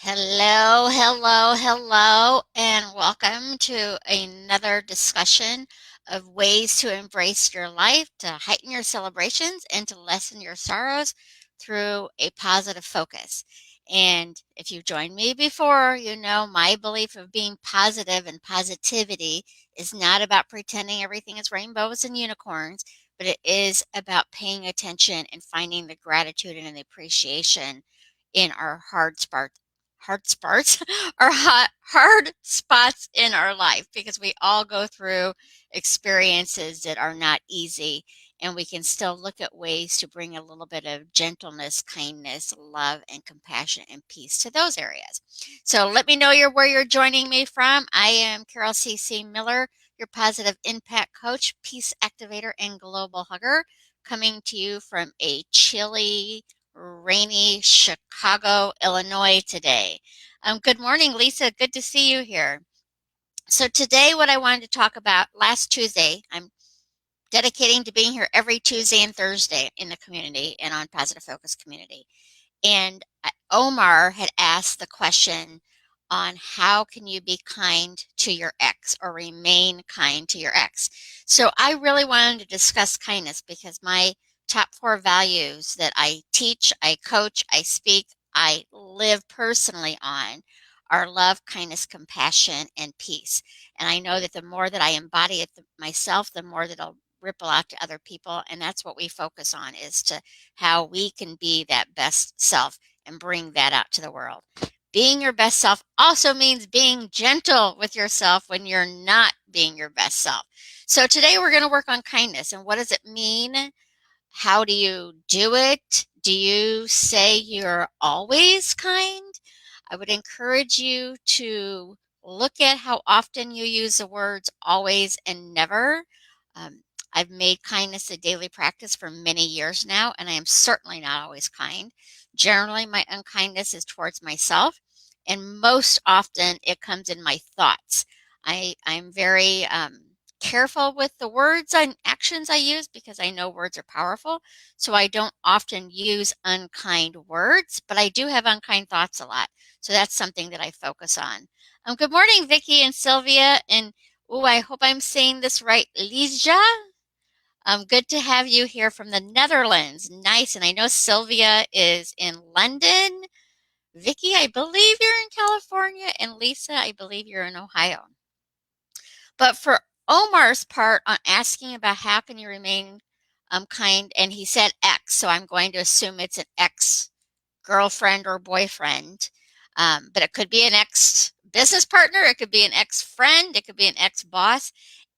Hello, hello, hello, and welcome to another discussion of ways to embrace your life, to heighten your celebrations, and to lessen your sorrows through a positive focus. And if you've joined me before, you know my belief of being positive and positivity is not about pretending everything is rainbows and unicorns, but it is about paying attention and finding the gratitude and the appreciation in our hard spots or hard spots in our life because we all go through experiences that are not easy, and we can still look at ways to bring a little bit of gentleness, kindness, love, and compassion and peace to those areas. So let me know where you're joining me from. I am Carol C. Miller, your positive impact coach, peace activator, and global hugger, coming to you from a chilly, rainy Chicago, Illinois today. Good morning, Lisa. Good to see you here. So today, what I wanted to talk about last Tuesday, I'm dedicating to being here every Tuesday and Thursday in the community and on Positive Focus Community. And Omar had asked the question on how can you be kind to your ex or remain kind to your ex. So I really wanted to discuss kindness because my top four values that I teach, I coach, I speak, I live personally on are love, kindness, compassion, and peace. And I know that the more that I embody it myself, the more that it'll ripple out to other people. And that's what we focus on, is to how we can be that best self and bring that out to the world. Being your best self also means being gentle with yourself when you're not being your best self. So today we're going to work on kindness. And what does it mean? How do you do it? Do you say you're always kind? I would encourage you to look at how often you use the words always and never. Um, I've made kindness a daily practice for many years now, and I am certainly not always kind. Generally, my unkindness is towards myself, and most often it comes in my thoughts. I'm very careful with the words and actions I use because I know words are powerful. So I don't often use unkind words, but I do have unkind thoughts a lot. So that's something that I focus on. Good morning, Vicki and Sylvia. And oh, I hope I'm saying this right. Lija. Good to have you here from the Netherlands. Nice. And I know Sylvia is in London. Vicki, I believe you're in California. And Lisa, I believe you're in Ohio. But for Omar's part on asking about how can you remain kind, and he said ex, so I'm going to assume it's an ex girlfriend or boyfriend. But it could be an ex business partner, it could be an ex friend, it could be an ex boss.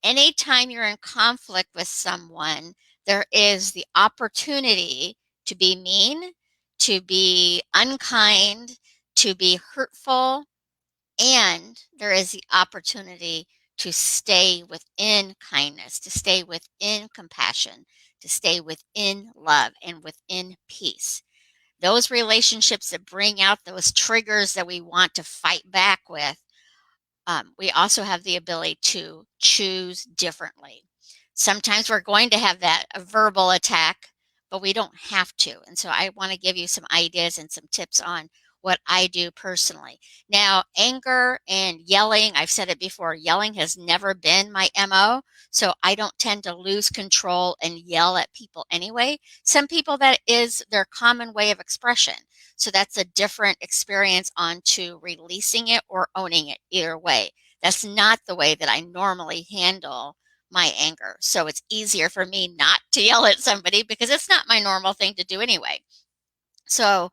Anytime you're in conflict with someone, there is the opportunity to be mean, to be unkind, to be hurtful, and there is the opportunity to stay within kindness, to stay within compassion, to stay within love and within peace. Those relationships that bring out those triggers that we want to fight back with, we also have the ability to choose differently. Sometimes we're going to have that a verbal attack, but we don't have to. And so I want to give you some ideas and some tips on what I do personally. Now, anger and yelling, I've said it before, yelling has never been my MO. So I don't tend to lose control and yell at people anyway. Some people, that is their common way of expression. So that's a different experience onto releasing it or owning it, either way. That's not the way that I normally handle my anger. So it's easier for me not to yell at somebody because it's not my normal thing to do anyway. So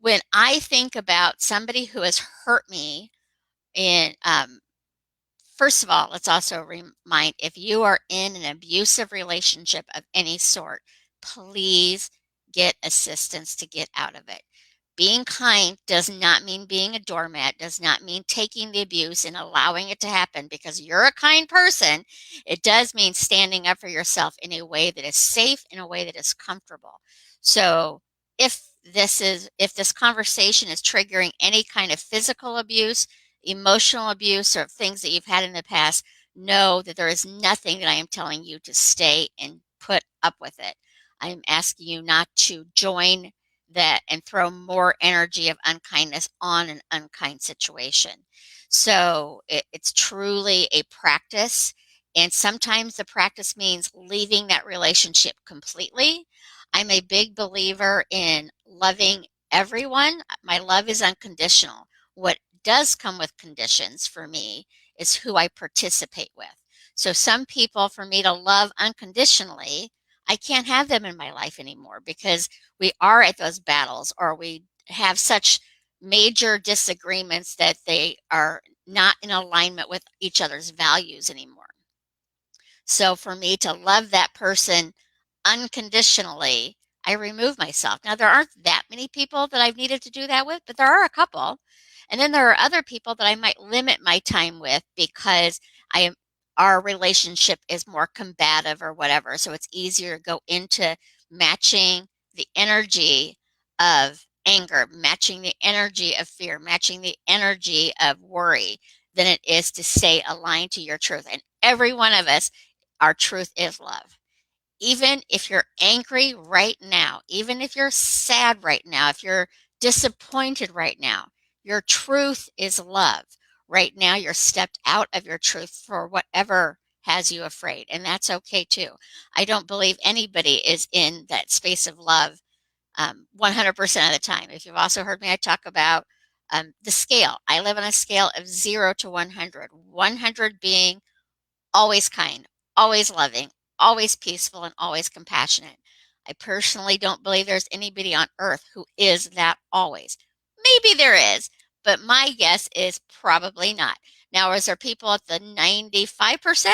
when I think about somebody who has hurt me, and first of all, let's also remind, if you are in an abusive relationship of any sort, please get assistance to get out of it. Being kind does not mean being a doormat, does not mean taking the abuse and allowing it to happen because you're a kind person. It does mean standing up for yourself in a way that is safe, in a way that is comfortable. So if this conversation is triggering any kind of physical abuse, emotional abuse, or things that you've had in the past, know that there is nothing that I am telling you to stay and put up with it. I am asking you not to join that and throw more energy of unkindness on an unkind situation. So it's truly a practice. And sometimes the practice means leaving that relationship completely. I'm a big believer in loving everyone. My love is unconditional. What does come with conditions for me is who I participate with. So some people, for me to love unconditionally, I can't have them in my life anymore because we are at those battles or we have such major disagreements that they are not in alignment with each other's values anymore. So for me to love that person unconditionally, I remove myself. Now, there aren't that many people that I've needed to do that with, but there are a couple. And then there are other people that I might limit my time with because I am, our relationship is more combative or whatever. So it's easier to go into matching the energy of anger, matching the energy of fear, matching the energy of worry than it is to stay aligned to your truth. And every one of us, our truth is love. Even if you're angry right now, even if you're sad right now, if you're disappointed right now, your truth is love. Right now, you're stepped out of your truth for whatever has you afraid, and that's okay too. I don't believe anybody is in that space of love 100% of the time. If you've also heard me, I talk about the scale. I live on a scale of 0 to 100, 100 being always kind, always loving, always peaceful, and always compassionate. I personally don't believe there's anybody on earth who is that always. Maybe there is, but my guess is probably not. Now, is there people at the 95%?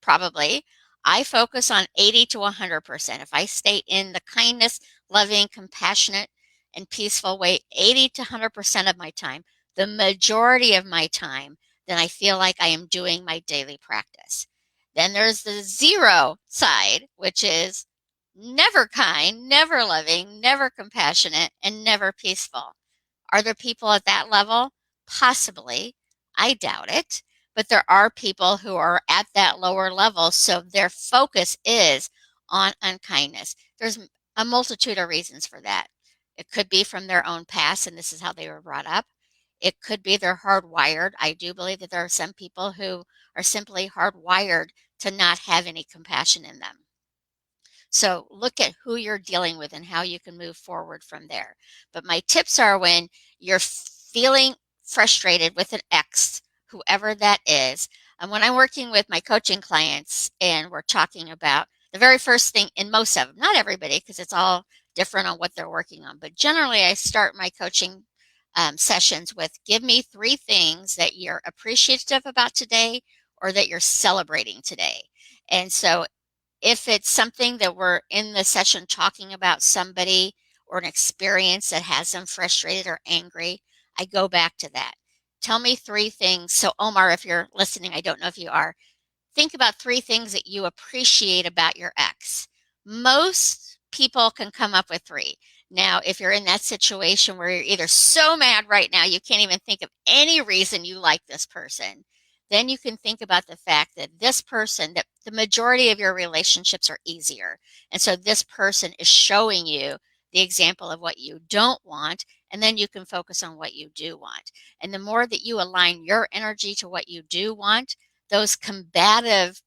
Probably. I focus on 80 to 100%. If I stay in the kindness, loving, compassionate, and peaceful way 80 to 100% of my time, the majority of my time, then I feel like I am doing my daily practice. Then there's the zero side, which is never kind, never loving, never compassionate, and never peaceful. Are there people at that level? Possibly. I doubt it. But there are people who are at that lower level, so their focus is on unkindness. There's a multitude of reasons for that. It could be from their own past, and this is how they were brought up. It could be they're hardwired. I do believe that there are some people who are simply hardwired to not have any compassion in them. So look at who you're dealing with and how you can move forward from there. But my tips are when you're feeling frustrated with an ex, whoever that is, and when I'm working with my coaching clients and we're talking about the very first thing in most of them, not everybody, because it's all different on what they're working on, but generally I start my coaching sessions with give me three things that you're appreciative about today or that you're celebrating today. And so if it's something that we're in the session talking about somebody or an experience that has them frustrated or angry, I go back to that. Tell me three things. So, Omar, if you're listening, I don't know if you are, think about three things that you appreciate about your ex. Most people can come up with three. Now, if you're in that situation where you're either so mad right now you can't even think of any reason you like this person, then you can think about the fact that this person, that the majority of your relationships are easier. And so this person is showing you the example of what you don't want, and then you can focus on what you do want. And the more that you align your energy to what you do want, those combative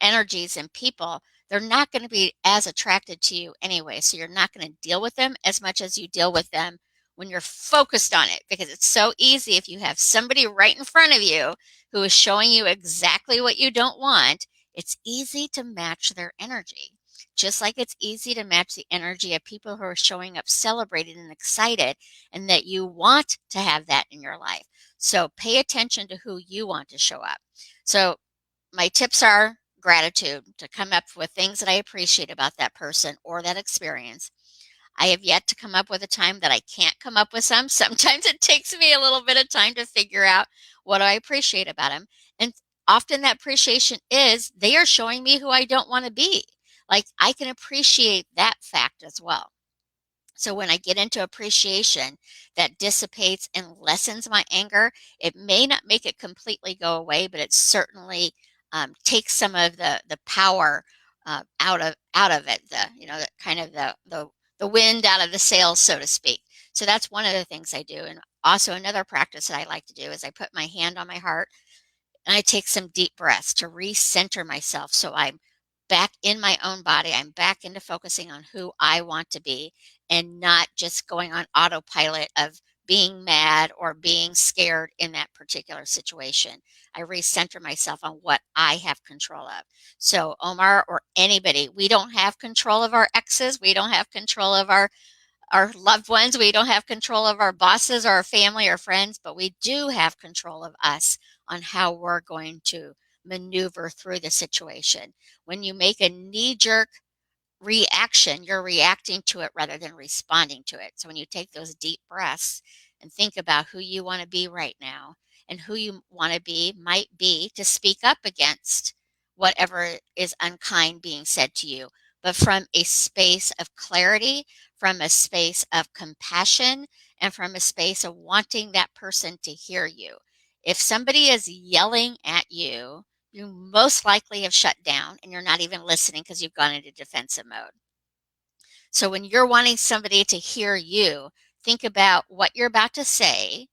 energies in people, they're not going to be as attracted to you anyway. So you're not going to deal with them as much as you deal with them when you're focused on it, because it's so easy if you have somebody right in front of you who is showing you exactly what you don't want. It's easy to match their energy. Just like it's easy to match the energy of people who are showing up celebrated and excited and that you want to have that in your life. So pay attention to who you want to show up. So my tips are gratitude, to come up with things that I appreciate about that person or that experience. I have yet to come up with a time that I can't come up with some. Sometimes it takes me a little bit of time to figure out what I appreciate about them. And often that appreciation is they are showing me who I don't want to be. Like I can appreciate that fact as well. So when I get into appreciation, that dissipates and lessens my anger. It may not make it completely go away, but it certainly takes some of the power out of it. The kind of the the wind out of the sails, so to speak. So that's one of the things I do. And also another practice that I like to do is I put my hand on my heart and I take some deep breaths to recenter myself so I'm back in my own body. I'm back into focusing on who I want to be and not just going on autopilot of being mad or being scared in that particular situation. I recenter myself on what I have control of. So, Omar or anybody, we don't have control of our exes. We don't have control of our loved ones. We don't have control of our bosses or our family or friends, but we do have control of us on how we're going to maneuver through the situation. When you make a knee jerk reaction, you're reacting to it rather than responding to it. So when you take those deep breaths and think about who you want to be right now and who you want to be might be to speak up against whatever is unkind being said to you, but from a space of clarity, from a space of compassion, and from a space of wanting that person to hear you. If somebody is yelling at you, you most likely have shut down and you're not even listening because you've gone into defensive mode. So when you're wanting somebody to hear you, think about what you're about to say.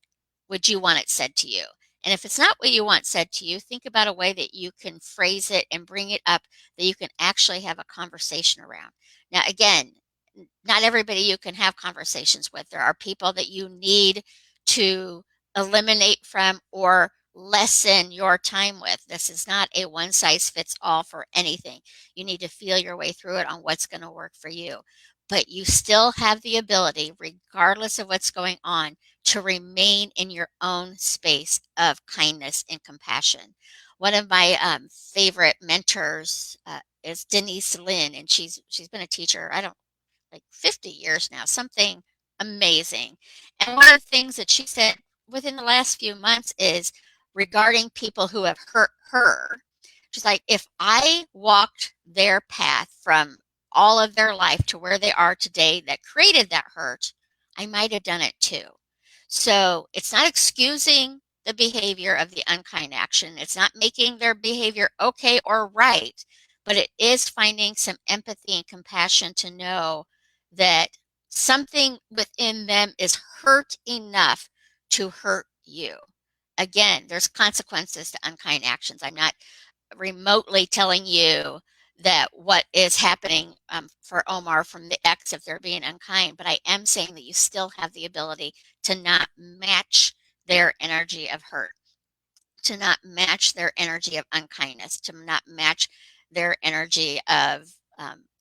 Would you want it said to you? And if it's not what you want said to you, think about a way that you can phrase it and bring it up that you can actually have a conversation around. Now, again, not everybody you can have conversations with. There are people that you need to eliminate from or lessen your time with. This is not a one size fits all for anything. You need to feel your way through it on what's going to work for you. But you still have the ability, regardless of what's going on, to remain in your own space of kindness and compassion. One of my favorite mentors is Denise Lynn, and she's been a teacher. I don't like 50 years now, something amazing. And one of the things that she said within the last few months is regarding people who have hurt her. She's like, if I walked their path from all of their life to where they are today that created that hurt, I might have done it too. So it's not excusing the behavior of the unkind action. It's not making their behavior okay or right, but it is finding some empathy and compassion to know that something within them is hurt enough to hurt you. Again, there's consequences to unkind actions. I'm not remotely telling you that what is happening for Omar from the ex if they're being unkind, but I am saying that you still have the ability to not match their energy of hurt, to not match their energy of unkindness, to not match their energy of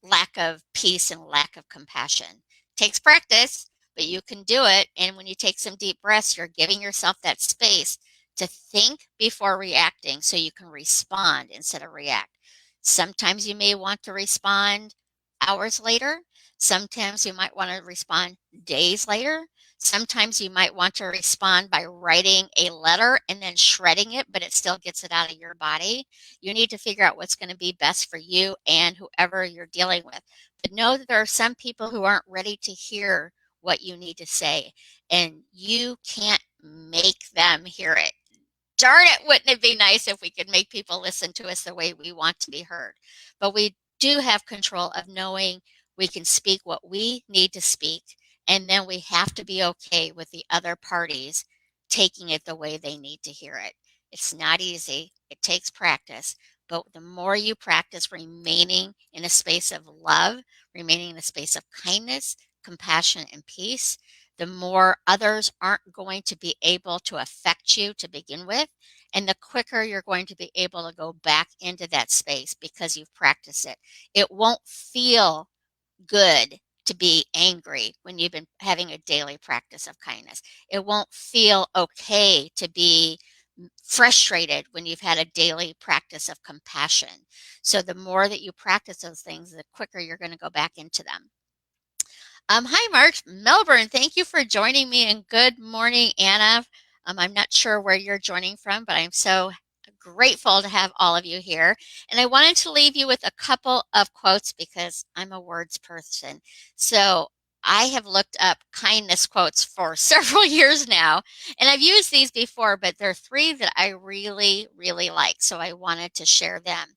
lack of peace and lack of compassion. Takes practice, but you can do it. And when you take some deep breaths, you're giving yourself that space to think before reacting so you can respond instead of react. Sometimes you may want to respond hours later. Sometimes you might want to respond days later. Sometimes you might want to respond by writing a letter and then shredding it, but it still gets it out of your body. You need to figure out what's going to be best for you and whoever you're dealing with. But know that there are some people who aren't ready to hear what you need to say, and you can't make them hear it. Darn it, wouldn't it be nice if we could make people listen to us the way we want to be heard? But we do have control of knowing we can speak what we need to speak, and then we have to be okay with the other parties taking it the way they need to hear it. It's not easy, it takes practice, but the more you practice remaining in a space of love, remaining in a space of kindness, compassion, and peace, the more others aren't going to be able to affect you to begin with. And the quicker you're going to be able to go back into that space because you've practiced it. It won't feel good to be angry when you've been having a daily practice of kindness. It won't feel okay to be frustrated when you've had a daily practice of compassion. So the more that you practice those things, the quicker you're going to go back into them. Hi, Mark. Melbourne, thank you for joining me, and good morning, Anna. I'm not sure where you're joining from, but I'm so grateful to have all of you here. And I wanted to leave you with a couple of quotes because I'm a words person. So I have looked up kindness quotes for several years now, and I've used these before, but there are three that I really, really like. So I wanted to share them.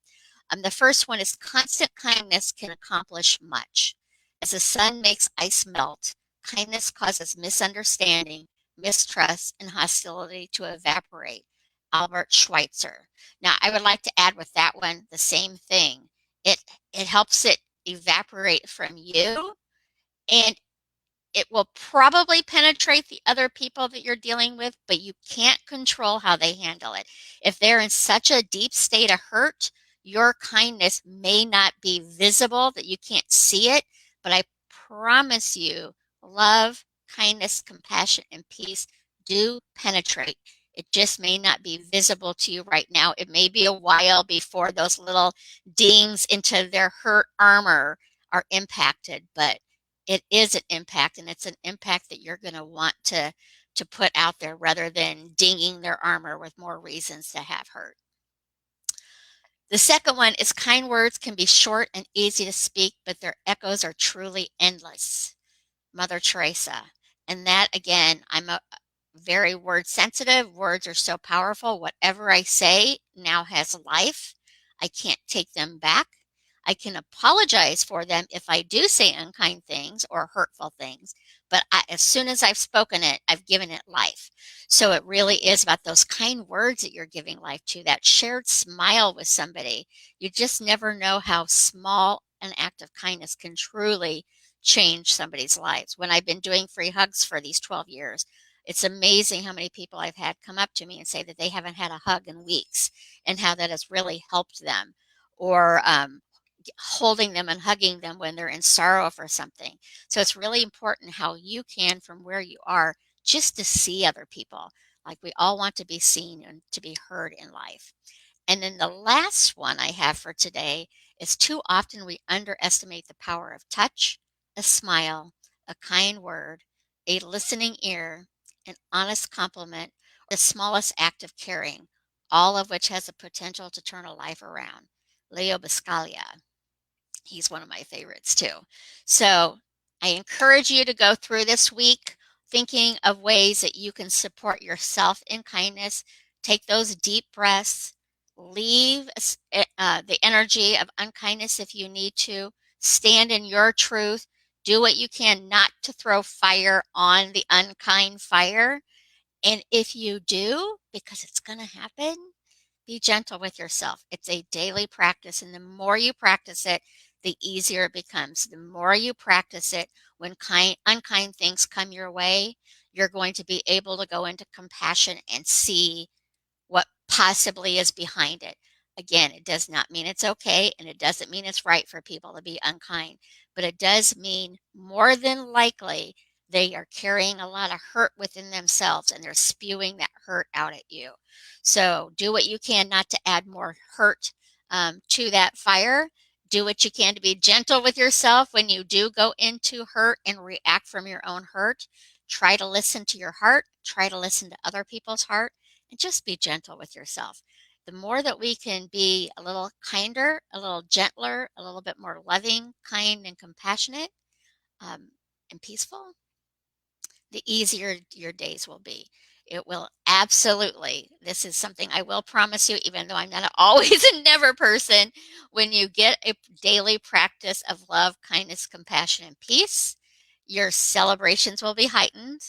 The first one is constant kindness can accomplish much. As the sun makes ice melt, kindness causes misunderstanding, mistrust, and hostility to evaporate. Albert Schweitzer. Now, I would like to add with that one the same thing. It helps it evaporate from you, and it will probably penetrate the other people that you're dealing with, but you can't control how they handle it. If they're in such a deep state of hurt, your kindness may not be visible, that you can't see it, but I promise you, love, kindness, compassion, and peace do penetrate. It just may not be visible to you right now. It may be a while before those little dings into their hurt armor are impacted, but it is an impact, and it's an impact that you're going to want to put out there rather than dinging their armor with more reasons to have hurt. The second one is kind words can be short and easy to speak, but their echoes are truly endless. Mother Teresa. And that again, I'm a very word sensitive. Words are so powerful. Whatever I say now has life. I can't take them back. I can apologize for them if I do say unkind things or hurtful things, but as soon as I've spoken it, I've given it life. So it really is about those kind words that you're giving life to, that shared smile with somebody. You just never know how small an act of kindness can truly change somebody's lives. When I've been doing free hugs for these 12 years, it's amazing how many people I've had come up to me and say that they haven't had a hug in weeks and how that has really helped them. Or holding them and hugging them when they're in sorrow for something. So it's really important how you can, from where you are, just to see other people. Like we all want to be seen and to be heard in life. And then the last one I have for today is too often we underestimate the power of touch, a smile, a kind word, a listening ear, an honest compliment, or the smallest act of caring, all of which has the potential to turn a life around. Leo Biscaglia. He's one of my favorites too. So I encourage you to go through this week thinking of ways that you can support yourself in kindness. Take those deep breaths. Leave the energy of unkindness if you need to. Stand in your truth. Do what you can not to throw fire on the unkind fire. And if you do, because it's going to happen, be gentle with yourself. It's a daily practice, and the more you practice it, the easier it becomes. The more you practice it, when unkind things come your way, you're going to be able to go into compassion and see what possibly is behind it. Again, it does not mean it's okay, and it doesn't mean it's right for people to be unkind, but it does mean more than likely they are carrying a lot of hurt within themselves and they're spewing that hurt out at you. So do what you can not to add more hurt to that fire. Do what you can to be gentle with yourself when you do go into hurt and react from your own hurt. Try to listen to your heart. Try to listen to other people's heart, and just be gentle with yourself. The more that we can be a little kinder, a little gentler, a little bit more loving, kind, and compassionate, and peaceful, the easier your days will be. It will absolutely, this is something I will promise you, even though I'm not always a never person, when you get a daily practice of love, kindness, compassion, and peace, your celebrations will be heightened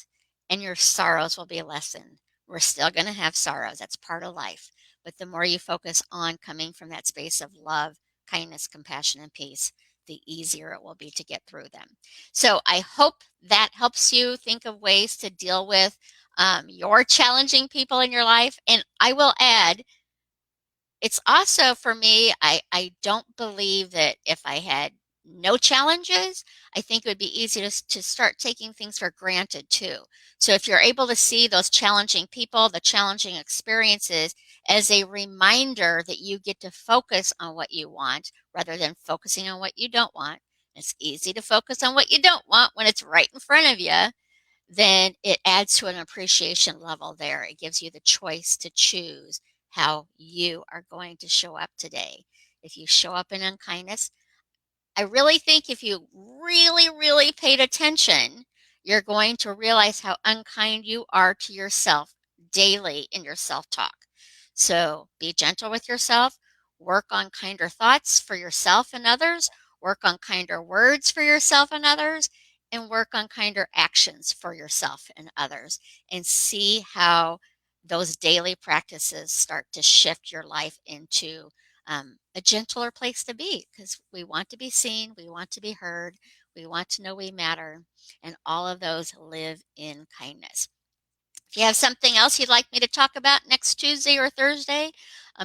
and your sorrows will be lessened. We're still going to have sorrows, that's part of life. But the more you focus on coming from that space of love, kindness, compassion, and peace, the easier it will be to get through them. So I hope that helps you think of ways to deal with your challenging people in your life. And I will add, it's also for me, I don't believe that if I had no challenges, I think it would be easy to start taking things for granted too. So if you're able to see those challenging people, the challenging experiences as a reminder that you get to focus on what you want rather than focusing on what you don't want. It's easy to focus on what you don't want when it's right in front of you, then it adds to an appreciation level there. It gives you the choice to choose how you are going to show up today. If you show up in unkindness, I really think if you really, really paid attention, you're going to realize how unkind you are to yourself daily in your self talk. So be gentle with yourself, work on kinder thoughts for yourself and others, work on kinder words for yourself and others, and work on kinder actions for yourself and others, and see how those daily practices start to shift your life into a gentler place to be, because we want to be seen, we want to be heard, we want to know we matter, and all of those live in kindness. If you have something else you'd like me to talk about next Tuesday or Thursday,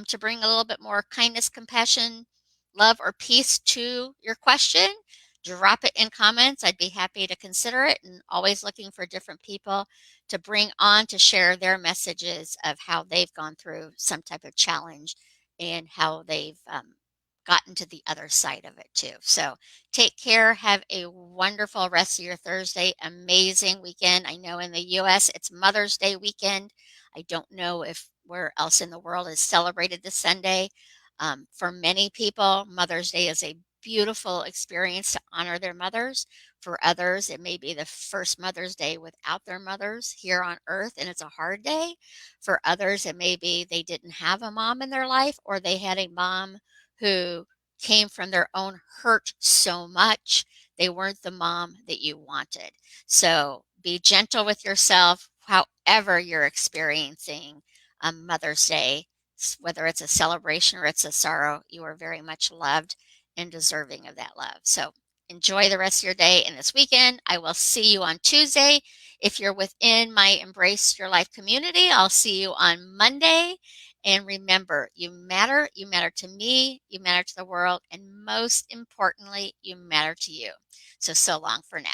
to bring a little bit more kindness, compassion, love, or peace to your question, drop it in comments. I'd be happy to consider it, and always looking for different people to bring on to share their messages of how they've gone through some type of challenge and how they've gotten to the other side of it too. So take care. Have a wonderful rest of your Thursday. Amazing weekend. I know in the US it's Mother's Day weekend. I don't know if where else in the world is celebrated this Sunday. For many people, Mother's Day is a beautiful experience to honor their mothers. For others, it may be the first Mother's Day without their mothers here on earth, and it's a hard day. For others, it may be they didn't have a mom in their life, or they had a mom who came from their own hurt so much, they weren't the mom that you wanted. So be gentle with yourself, however you're experiencing Mother's Day, whether it's a celebration or it's a sorrow. You are very much loved and deserving of that love. So enjoy the rest of your day and this weekend. I will see you on Tuesday. If you're within my Embrace Your Life community, I'll see you on Monday. And remember, you matter to me, you matter to the world, and most importantly, you matter to you. So long for now.